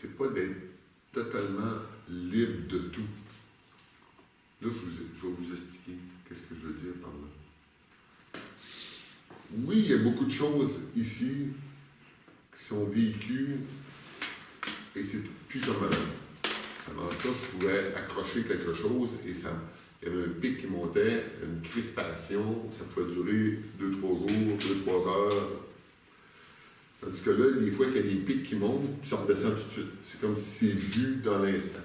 c'est pas d'être totalement libre de tout. Là, je vais vous expliquer qu'est-ce que je veux dire par là. Oui, il y a beaucoup de choses ici qui sont vécues et c'est plus comme avant ça, je pouvais accrocher quelque chose et ça, il y avait un pic qui montait, une crispation, ça pouvait durer 2-3 jours, 2-3 heures. Tandis que là, des fois, il y a des pics qui montent, puis ça redescend tout de suite. C'est comme si c'est vu dans l'instant.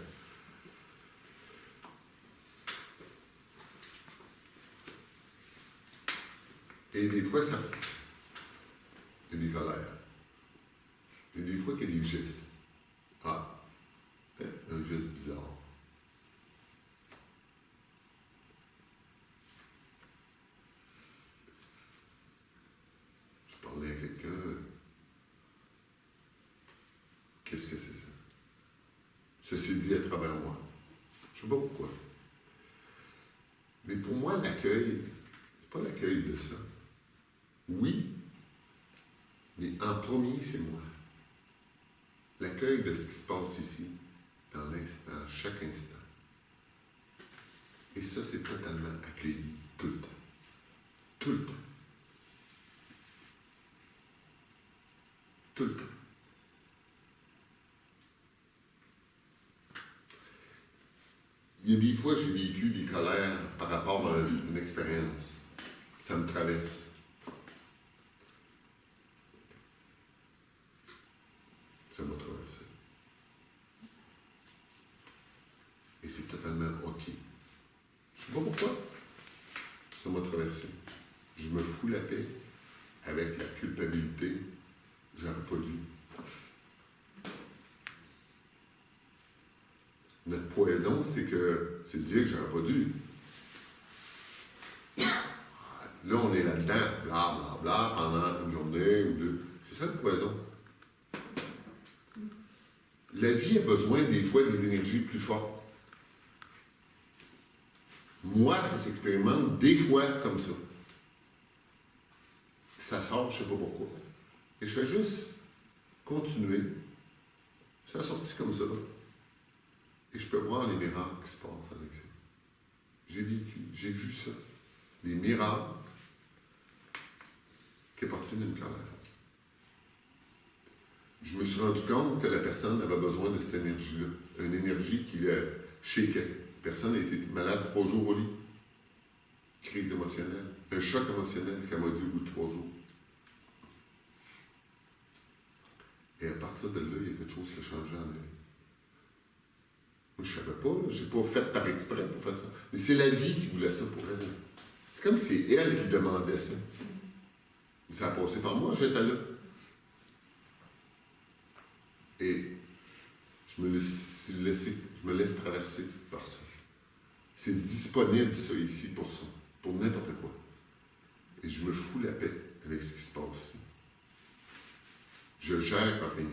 Et des fois, ça. Il y a des colères. Et des fois, il y a des gestes. Ah, un geste bizarre. Je parlais à quelqu'un. Qu'est-ce que c'est ça? Ceci dit à travers moi. Je ne sais pas pourquoi. Mais pour moi, l'accueil, c'est pas l'accueil de ça. Oui, mais en premier, c'est moi. L'accueil de ce qui se passe ici, dans l'instant, chaque instant. Et ça, c'est totalement accueilli tout le temps. Tout le temps. Tout le temps. Il y a des fois, j'ai vécu des colères par rapport à une expérience. Ça me traverse. Ça m'a traversé. Et c'est totalement OK. Je ne sais pas pourquoi. Ça m'a traversé. Je me fous la paix avec la culpabilité. J'aurais pas dû. Notre poison, c'est de dire que j'aurais pas dû. Là, on est là-dedans, bla bla bla, pendant une journée ou deux. C'est ça le poison. La vie a besoin des fois des énergies plus fortes. Moi, ça s'expérimente des fois comme ça. Ça sort, je ne sais pas pourquoi. Et je fais juste continuer. Ça a sorti comme ça. Et je peux voir les miracles qui se passent avec ça. J'ai vécu, j'ai vu ça. Les miracles qui est parti d'une colère. Je me suis rendu compte que la personne avait besoin de cette énergie-là. Une énergie qui la shakeait. La personne a été malade 3 jours au lit. Crise émotionnelle. Un choc émotionnel qu'elle m'a dit au bout de 3 jours. Et à partir de là, il y a quelque chose qui a changé en elle. Moi, je ne savais pas, je n'ai pas fait par exprès pour faire ça. Mais c'est la vie qui voulait ça pour elle. C'est comme si c'est elle qui demandait ça. Mais ça a passé par moi, j'étais là. Et je me laisse traverser par ça. C'est disponible, ça, ici, pour ça. Pour n'importe quoi. Et je me fous la paix avec ce qui se passe ici. Je gère rien.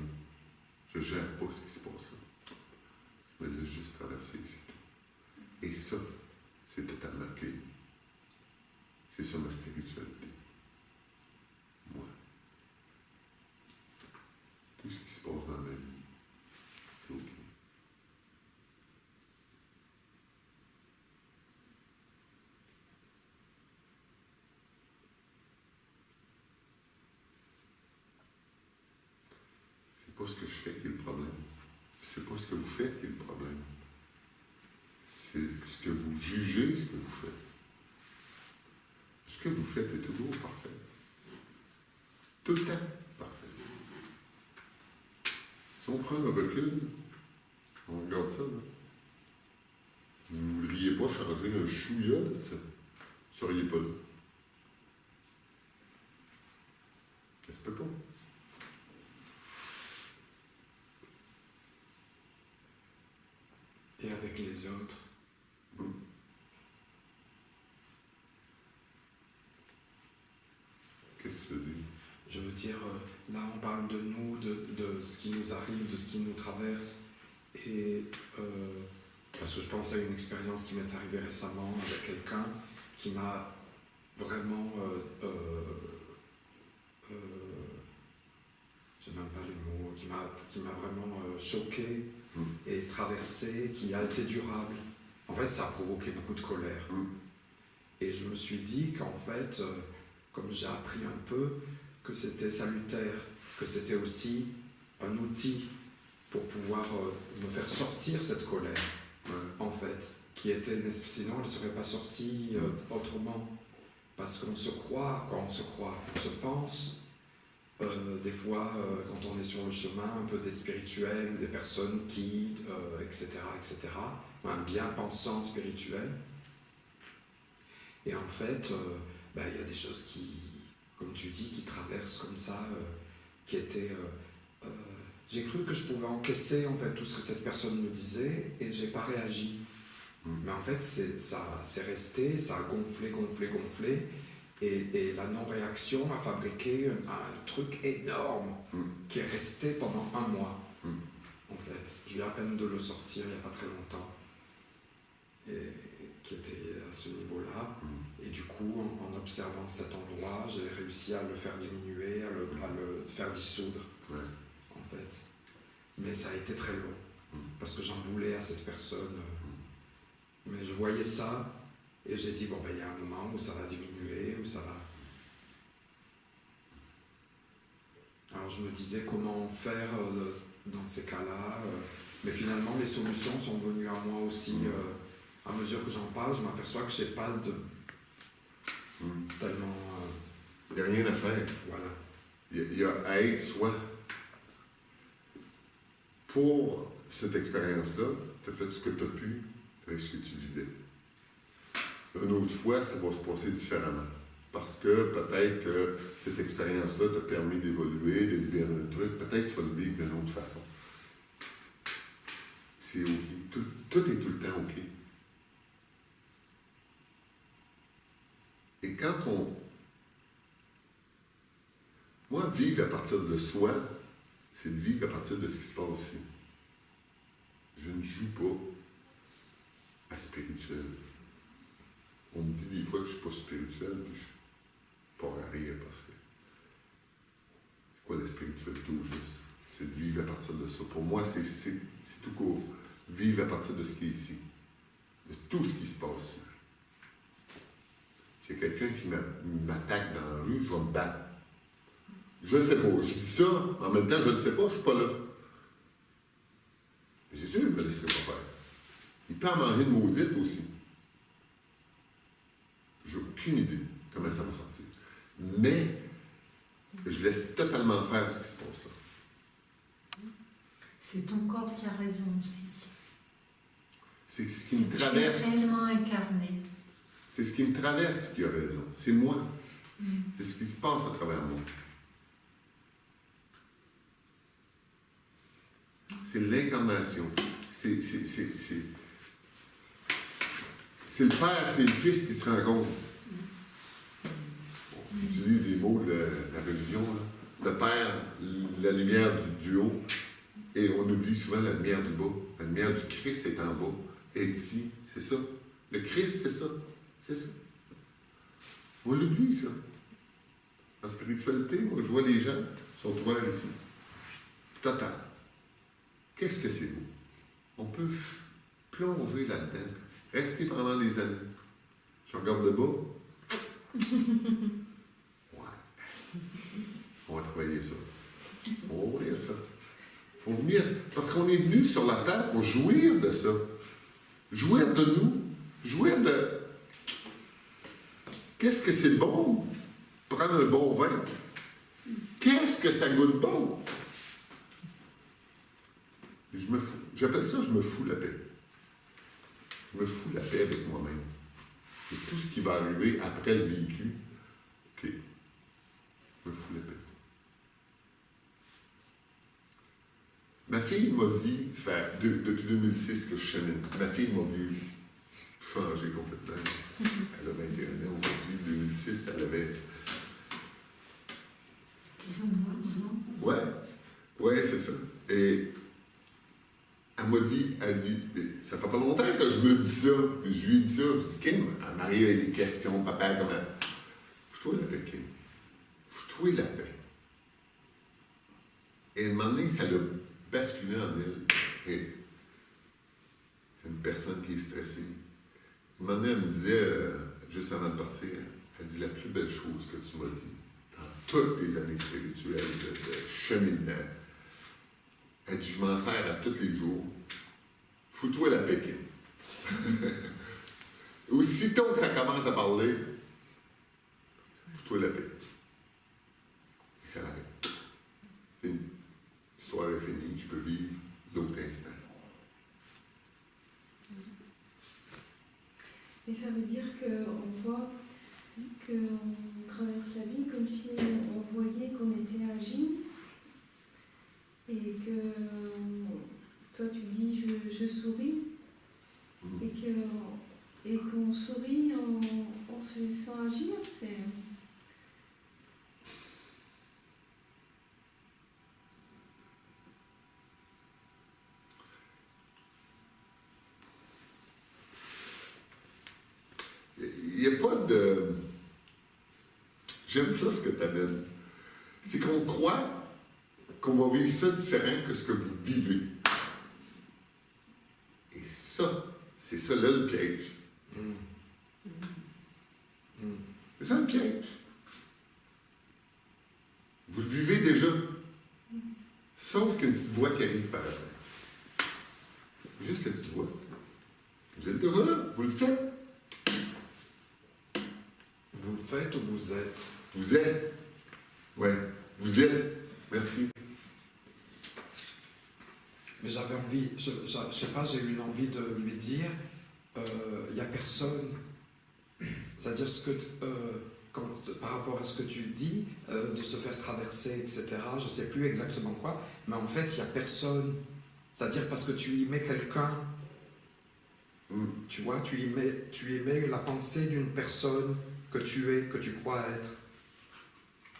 Je gère pas ce qui se passe là. Je me laisse juste traverser ici. Et ça, c'est totalement accueilli. C'est ça ma spiritualité. Moi. Tout ce qui se passe dans ma vie, c'est OK. C'est pas ce que je fais qui est le problème. C'est pas ce que vous faites qui est le problème. C'est ce que vous jugez, ce que vous faites. Ce que vous faites est toujours parfait. Tout le temps parfait. Si on prend le recul, on regarde ça, là. Vous ne voudriez pas changer un chouïa de ça. Vous ne seriez pas là. Ça se peut pas. Et avec les autres. Qu'est-ce que tu veux dire? Je veux dire, là on parle de nous, de ce qui nous arrive, de ce qui nous traverse. Et parce que je pense à une expérience qui m'est arrivée récemment avec quelqu'un qui m'a vraiment... j'ai même pas les mots... qui m'a vraiment choqué et traversé, qui a été durable. En fait, ça a provoqué beaucoup de colère. Et je me suis dit qu'en fait, comme j'ai appris un peu, que c'était salutaire, que c'était aussi un outil pour pouvoir me faire sortir cette colère, en fait, qui était, sinon elle ne serait pas sortie autrement. Parce qu'on se croit, on se pense, des fois, quand on est sur le chemin, un peu des spirituels, ou des personnes qui, etc., un bien-pensant spirituel. Et en fait, il y a des choses qui, comme tu dis, qui traversent comme ça, qui étaient... j'ai cru que je pouvais encaisser en fait tout ce que cette personne me disait et j'ai pas réagi. Mais en fait, ça c'est resté, ça a gonflé et la non-réaction a fabriqué un truc énorme qui est resté pendant 1 mois. En fait, je viens à peine de le sortir il n'y a pas très longtemps. Et qui était à ce niveau-là. Et du coup, en observant cet endroit, j'ai réussi à le faire diminuer, à le faire dissoudre. En fait. Mais ça a été très long, parce que j'en voulais à cette personne. Mais je voyais ça, et j'ai dit, il y a un moment où ça va diminuer, où ça va... Alors je me disais comment faire dans ces cas-là, mais finalement les solutions sont venues à moi aussi. À mesure que j'en parle, je m'aperçois que je n'ai pas de... tellement... Il n'y a rien à faire. Voilà. Il y a à être soi. Pour cette expérience-là, tu as fait ce que tu as pu avec ce que tu vivais. Une autre fois, ça va se passer différemment. Parce que peut-être que cette expérience-là t'a permis d'évoluer, de libérer un truc. Peut-être que tu vas le vivre d'une autre façon. C'est OK. Tout est tout le temps OK. Et quand on... Moi, vivre à partir de soi, c'est de vivre à partir de ce qui se passe ici. Je ne joue pas à spirituel. On me dit des fois que je ne suis pas spirituel, puis je suis pas à rire parce que c'est quoi la spiritualité au juste? C'est de vivre à partir de ça. Pour moi, c'est tout court. Vivre à partir de ce qui est ici. De tout ce qui se passe ici. S'il y a quelqu'un qui m'attaque dans la rue, je vais me battre. Je ne sais pas. Je dis ça, en même temps, je ne sais pas, je ne suis pas là. Jésus ne me laisserait pas faire. Il peut en manger une maudite aussi. J'ai aucune idée comment ça va sortir. Mais je laisse totalement faire ce qui se passe là. C'est ton corps qui a raison aussi. C'est ce qui me traverse. Tu es réellement incarné. C'est ce qui me traverse qui a raison. C'est moi. C'est ce qui se passe à travers moi. C'est l'incarnation. C'est le Père et le Fils qui se rencontrent. J'utilise les mots de la religion. Là. Le Père, la lumière du haut, et on oublie souvent la lumière du bas. La lumière du Christ est en bas. Et ici, c'est ça. Le Christ, c'est ça. C'est ça. On l'oublie, ça. En spiritualité, moi, je vois les gens sont ouverts ici. Total. Qu'est-ce que c'est beau? On peut plonger là-dedans, rester pendant des années. Je regarde le bas. Ouais. On va travailler ça. On va ouvrir ça. Il faut venir. Parce qu'on est venu sur la terre pour jouir de ça. Jouir de nous. Jouir de... Qu'est-ce que c'est bon? Prendre un bon vin. Qu'est-ce que ça goûte bon? Je me fous. J'appelle ça, je me fous la paix. Je me fous la paix avec moi-même. Et tout ce qui va arriver après le vécu, OK, je me fous la paix. Ma fille m'a dit, ça fait depuis 2006 que je chemine, ma fille m'a vu changer complètement. Elle a 21 ans aujourd'hui, 2006, elle avait... 10 ans, 12 ans. Ouais, c'est ça. Et elle m'a dit, ça fait pas longtemps que je me dis ça. Je lui ai dit ça. Je dis, Kim, elle m'arrive avec des questions, papa, comment? Fous-toi la paix, Kim. Fous-toi la paix. Et à un moment donné, ça l'a basculé en elle. Et c'est une personne qui est stressée. À un moment donné, elle me disait, juste avant de partir, elle dit la plus belle chose que tu m'as dit dans toutes tes années spirituelles de cheminement. Elle dit, je m'en sers à tous les jours. Fous-toi la Pékin. Aussitôt que ça commence à parler, fous-toi la paix. Et ça l'arrête. Fini. L'histoire est finie, je peux vivre l'autre instant. Et ça veut dire qu'on voit qu'on traverse la vie comme si on voyait qu'on était agi et que toi tu dis je souris et qu'on sourit en se laissant agir, c'est... Il n'y a pas de... J'aime ça, ce que tu amènes. C'est qu'on croit qu'on va vivre ça différent que ce que vous vivez. Et ça, c'est ça là le piège. C'est ça le piège. Vous le vivez déjà. Sauf qu'une petite voix qui arrive par après. Juste cette petite voix. Vous êtes déjà là. Vous le faites. Vous le faites ou vous êtes? Vous êtes. Oui, vous êtes. Merci. Mais j'avais envie, je sais pas, j'ai eu une envie de lui dire, il n'y a personne. C'est-à-dire par rapport à ce que tu dis, de se faire traverser, etc., je ne sais plus exactement quoi, mais en fait, il n'y a personne. C'est-à-dire parce que tu y mets quelqu'un, tu vois, tu y mets la pensée d'une personne que tu es, que tu crois être.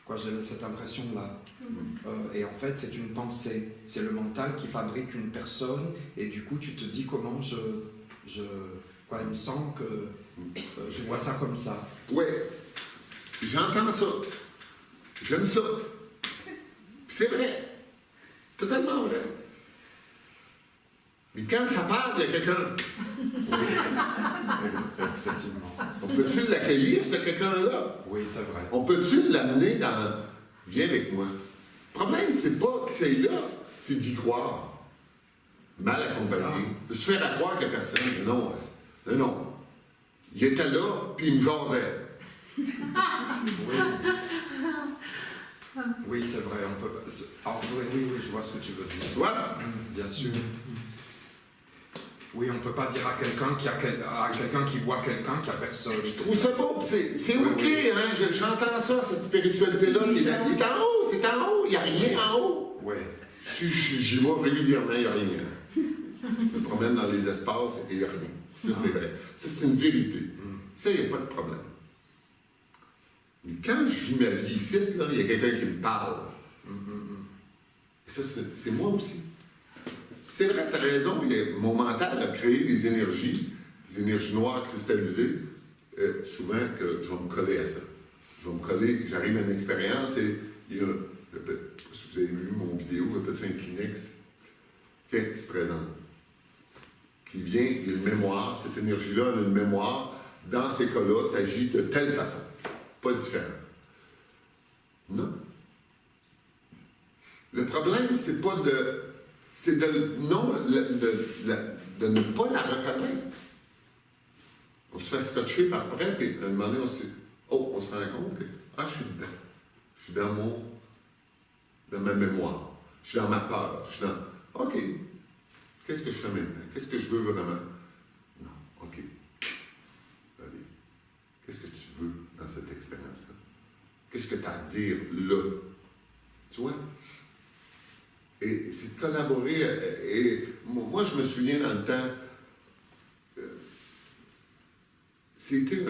Quoi, j'ai cette impression-là. Et en fait, c'est une pensée. C'est le mental qui fabrique une personne, et du coup, tu te dis comment quoi, il me semble que je vois ça comme ça. Ouais, j'entends ça. J'aime ça. C'est vrai. Totalement vrai. Mais quand ça parle de quelqu'un, Effectivement. on peut-tu l'accueillir, ce quelqu'un-là? Oui, c'est vrai. On peut-tu l'amener dans... Viens avec moi. Le problème, c'est pas que c'est là, c'est d'y croire. Mal accompagné. De se faire à croire qu'il n'y a personne. Non, non. Il était là, puis il me jasait. Oui, c'est vrai. On peut... oui, je vois ce que tu veux dire. Tu vois? Bien sûr. Oui, on ne peut pas dire à quelqu'un qui voit quelqu'un qui a personne. Je trouve ça beau, c'est OK, oui. hein? J'entends ça, cette spiritualité-là. Il est en haut, c'est en haut, il n'y a rien en haut. Oui. J'y vais régulièrement, il n'y a rien. Je me promène dans les espaces et il n'y a rien. Ça, c'est vrai. Ça, c'est une vérité. Ça, il n'y a pas de problème. Mais quand je vis ma vie ici, là, il y a quelqu'un qui me parle. Et ça, c'est moi aussi. C'est vrai, tu as raison, mon mental a créé des énergies noires cristallisées, souvent que je vais me coller à ça. Je vais me coller, j'arrive à une expérience et il y a, si vous avez vu mon vidéo, on appelle ça un Kleenex, tiens, qui se présente, qui vient, il y a une mémoire, cette énergie-là a une mémoire, dans ces cas-là, tu agis de telle façon, pas différent. Non. Le problème, c'est pas de... C'est de ne pas la reconnaître. On se fait scotcher par après, puis à un moment donné, on se rend compte que je suis dedans. Je suis dans ma mémoire. Je suis dans ma peur. Je suis dans OK, qu'est-ce que je fais maintenant? Qu'est-ce que je veux vraiment? Non, OK. Allez, qu'est-ce que tu veux dans cette expérience-là? Qu'est-ce que tu as à dire là? Tu vois? Et c'est de collaborer. Et moi, je me souviens dans le temps, c'était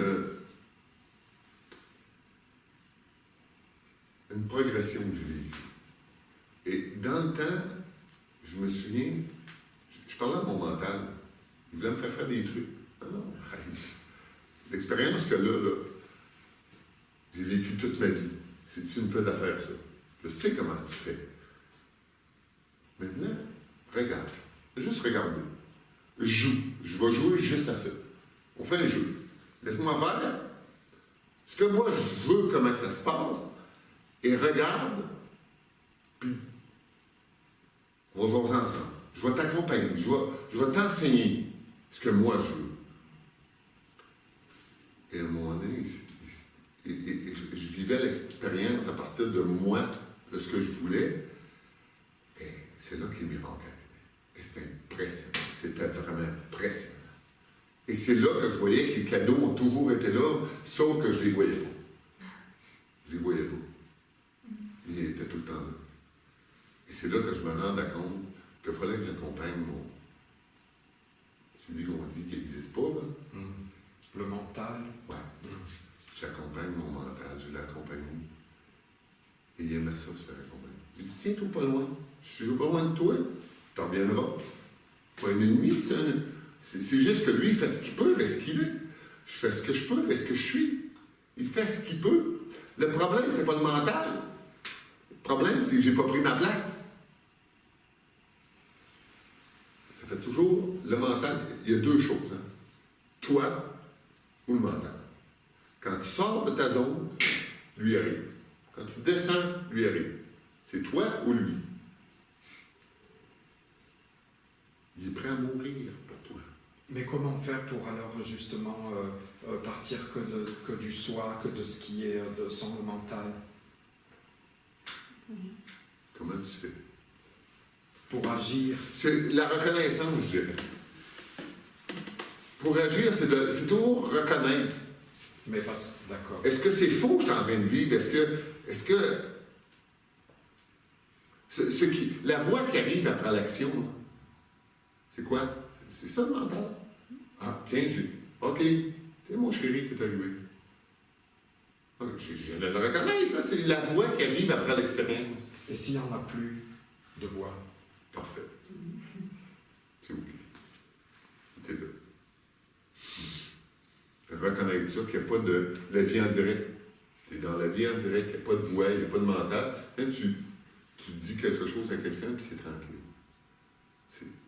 une progression que j'ai vécue. Et dans le temps, je me souviens, je parlais à mon mental. Il voulait me faire des trucs. Non. L'expérience que là, j'ai vécu toute ma vie. Si tu me faisais faire ça, je sais comment tu fais. Maintenant, regarde. Juste regarder. Joue. Je vais jouer juste à ça. On fait un jeu. Laisse-moi faire ce que moi je veux, comment ça se passe, et regarde, puis on va voir ensemble. Je vais t'accompagner, je vais t'enseigner ce que moi je veux. Et à un moment donné, je vivais l'expérience à partir de moi, de ce que je voulais, et c'est là que les miracles arrivaient. Et c'était impressionnant, c'était vraiment impressionnant. Et c'est là que je voyais que les cadeaux ont toujours été là, sauf que je les voyais pas. Je les voyais pas. Mais ils étaient tout le temps là. Et c'est là que je me rendais compte qu'il fallait que j'accompagne celui qu'on dit qu'il n'existe pas, là. Le mental. Ouais. J'accompagne mon mental, je l'ai accompagné. Et il aimait ça, se faire accompagner. Il dit, tiens-toi pas loin. Je suis pas loin de toi, tu reviendras. Pas un ennemi, c'est juste que lui, il fait ce qu'il peut avec ce qu'il est. Je fais ce que je peux avec ce que je suis. Il fait ce qu'il peut. Le problème, c'est pas le mental. Le problème, c'est que j'ai pas pris ma place. Ça fait toujours le mental. Il y a deux choses. Hein. Toi ou le mental. Quand tu sors de ta zone, lui arrive. Quand tu descends, lui arrive. C'est toi ou lui. Il est prêt à mourir pour toi. Mais comment faire pour alors justement partir que du soi, que de ce qui est de son mental? Comment tu fais? Pour agir. C'est la reconnaissance, je dirais. Pour agir, c'est toujours reconnaître. Mais parce d'accord. Est-ce que c'est faux que je suis en train de vivre? Est-ce que la voix qui arrive après l'action, là, c'est quoi? C'est ça le mental. Ah, tiens, OK, c'est mon chéri qui est arrivé. Ah, je viens de le reconnaître, là, c'est la voix qui arrive après l'expérience. Et s'il n'y en a plus de voix? Parfait. C'est OK. T'es là. Reconnaître ça, qu'il n'y a pas de la vie en direct. Tu es dans la vie en direct, il n'y a pas de voix, il n'y a pas de mental. Là, tu dis quelque chose à quelqu'un, puis c'est tranquille.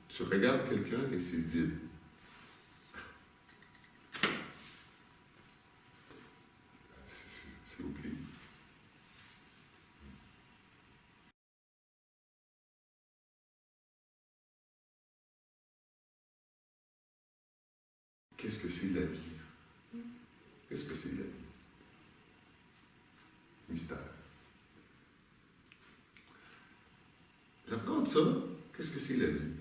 Tu regardes quelqu'un et c'est vide. C'est OK. Qu'est-ce que c'est la vie? Qu'est-ce que c'est la vie? Mystère. J'apprends ça. Qu'est-ce que c'est la vie?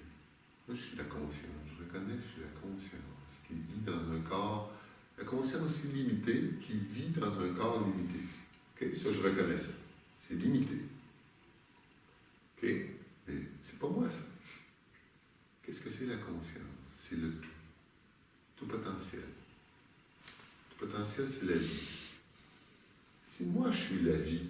Moi, je suis la conscience. Je reconnais que je suis la conscience qui vit dans un corps, la conscience illimitée qui vit dans un corps limité. OK? Ça, je reconnais ça. C'est limité. OK? Mais c'est pas moi, ça. Qu'est-ce que c'est la conscience? C'est le tout. Tout potentiel. Tout potentiel, c'est la vie. Si moi, je suis la vie,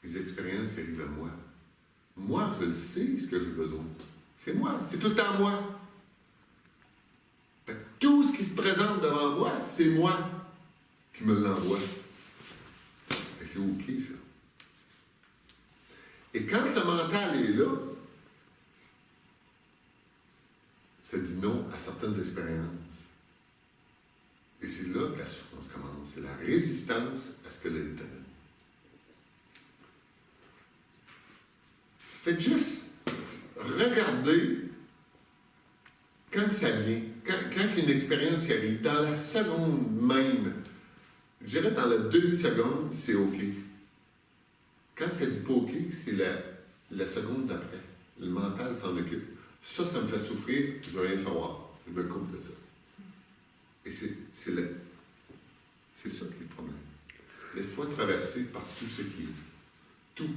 les expériences qui arrivent à moi, moi, je le sais ce que j'ai besoin. C'est moi. C'est tout le temps moi. Fait que tout ce qui se présente devant moi, c'est moi qui me l'envoie. Et c'est OK, ça. Et quand le mental est là, ça dit non à certaines expériences. Et c'est là que la souffrance commence. C'est la résistance à ce que la vie t'amène. Faites juste regarder quand ça vient, quand il y a une expérience qui arrive, dans la seconde même, je dirais dans la demi-seconde, c'est OK. Quand ça dit pas OK, c'est la seconde d'après. Le mental s'en occupe. Ça me fait souffrir, je veux rien savoir. Je me coupe de ça. Et c'est ça qui est le problème. Laisse-toi traverser par tout ce qui est. Tout.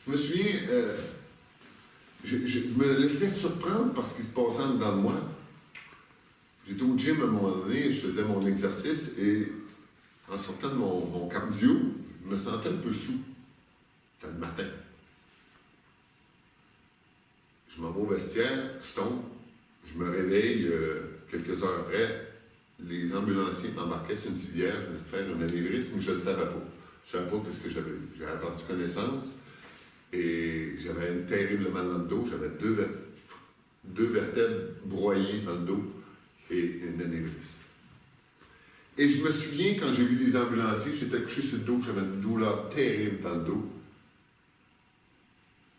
Je me souviens, je me laissais surprendre par ce qui se passait dans moi. J'étais au gym à un moment donné, je faisais mon exercice et en sortant de mon cardio, je me sentais un peu sous. C'était le matin. Je m'en vais au vestiaire, je tombe, je me réveille quelques heures après, les ambulanciers m'embarquaient sur une civière, je venais de faire un anévrisme, mais je ne le savais pas. Je ne savais pas ce que j'avais eu. J'avais perdu connaissance et j'avais un terrible mal dans le dos. J'avais deux vertèbres broyées dans le dos et un anévrisme. Et je me souviens, quand j'ai vu les ambulanciers, j'étais couché sur le dos, j'avais une douleur terrible dans le dos.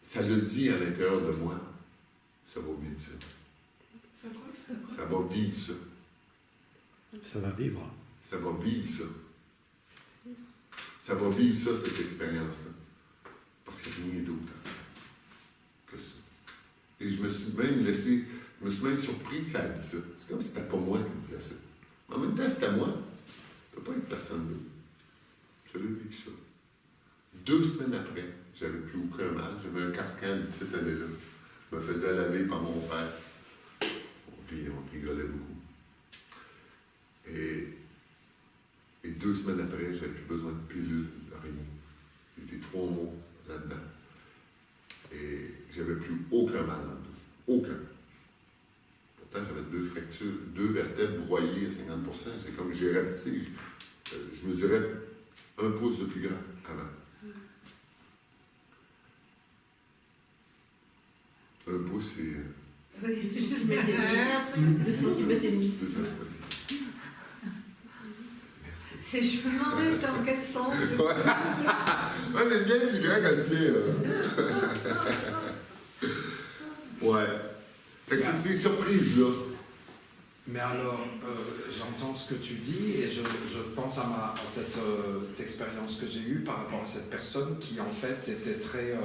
Ça le dit à l'intérieur de moi, ça va vivre ça. Ça va vivre ça. Ça va vivre. Ça va vivre ça. Ça va vivre ça, cette expérience-là. Parce qu'il n'y a rien d'autre que ça. Et je me suis même surpris que ça a dit ça. C'est comme si c'était pas moi qui disais ça. En même temps, c'était moi. Ça ne peut pas être personne d'autre. Je l'ai vécu ça. 2 semaines après, j'avais plus aucun mal. J'avais un carcan de cette année-là. Je me faisais laver par mon frère. On rigolait beaucoup. Et 2 semaines après, j'avais plus besoin de pilules, de rien. J'étais 3 mois là-dedans. Et j'avais plus aucun mal dans le dos. Aucun. Pourtant, j'avais 2 fractures, 2 vertèbres broyées à 50%. C'est comme j'ai rapetissé. Je mesurais 1 pouce de plus grand avant. 1 pouce, c'est... Oui, 2 cm et demi. 2 cm. C'est, je me demandais, c'était en quel sens? Ouais, c'est bien plus grand qu'un tien. Ouais. Fait que c'est ces surprises-là. Mais alors, j'entends ce que tu dis et je pense à cette expérience que j'ai eue par rapport à cette personne qui en fait était très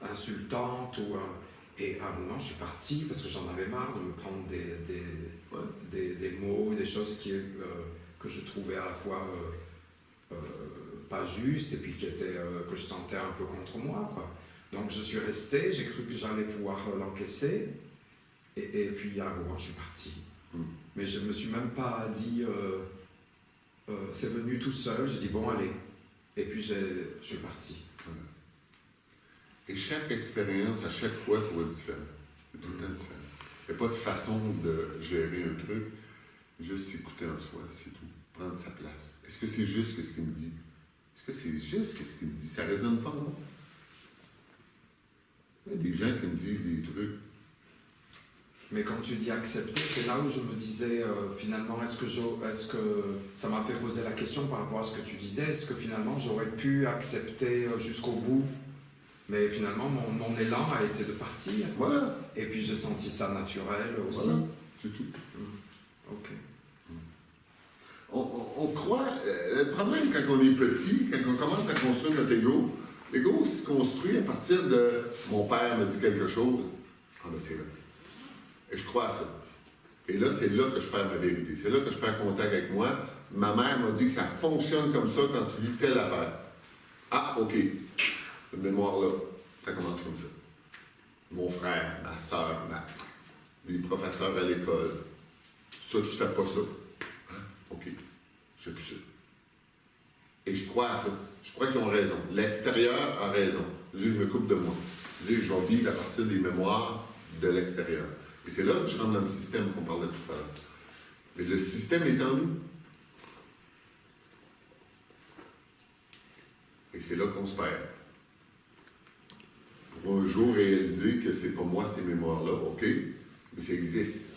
insultante et à un moment je suis parti parce que j'en avais marre de me prendre des mots, des choses que je trouvais à la fois pas justes et puis que je sentais un peu contre moi, quoi. Donc je suis resté, j'ai cru que j'allais pouvoir l'encaisser et puis à un moment je suis parti. Mais je me suis même pas dit c'est venu tout seul, j'ai dit bon allez et puis je suis parti. Et chaque expérience, à chaque fois, ça va être différent. C'est tout le temps différent. Il n'y a pas de façon de gérer un truc, juste s'écouter en soi, c'est tout. Prendre sa place. Est-ce que c'est juste ce qu'il me dit? Est-ce que c'est juste ce qu'il me dit? Ça ne résonne pas, non? Il y a des gens qui me disent des trucs. Mais quand tu dis accepter, c'est là où je me disais finalement, est-ce que ça m'a fait poser la question par rapport à ce que tu disais, est-ce que finalement j'aurais pu accepter jusqu'au bout? Mais finalement, mon élan a été de partir. Voilà. Et puis j'ai senti ça naturel aussi. Voilà. C'est tout. Ok. On croit, le problème quand on est petit, quand on commence à construire notre ego, l'ego se construit à partir de « mon père me dit quelque chose », ah ben c'est vrai. Et je crois à ça. Et là, c'est là que je perds ma vérité. C'est là que je perds contact avec moi. Ma mère m'a dit que ça fonctionne comme ça quand tu lis telle affaire. Ah, OK. Cette mémoire-là, ça commence comme ça. Mon frère, ma soeur, les professeurs à l'école. Ça, tu fais pas ça. Hein? OK. Je sais plus ça. Et je crois à ça. Je crois qu'ils ont raison. L'extérieur a raison. Je me coupe de moi. Je vais vivre à partir des mémoires de l'extérieur. Et c'est là que je rentre dans le système qu'on parlait tout à l'heure. Mais le système est en nous. Et c'est là qu'on se perd. Pour un jour réaliser que c'est pas moi ces mémoires-là, OK, mais ça existe.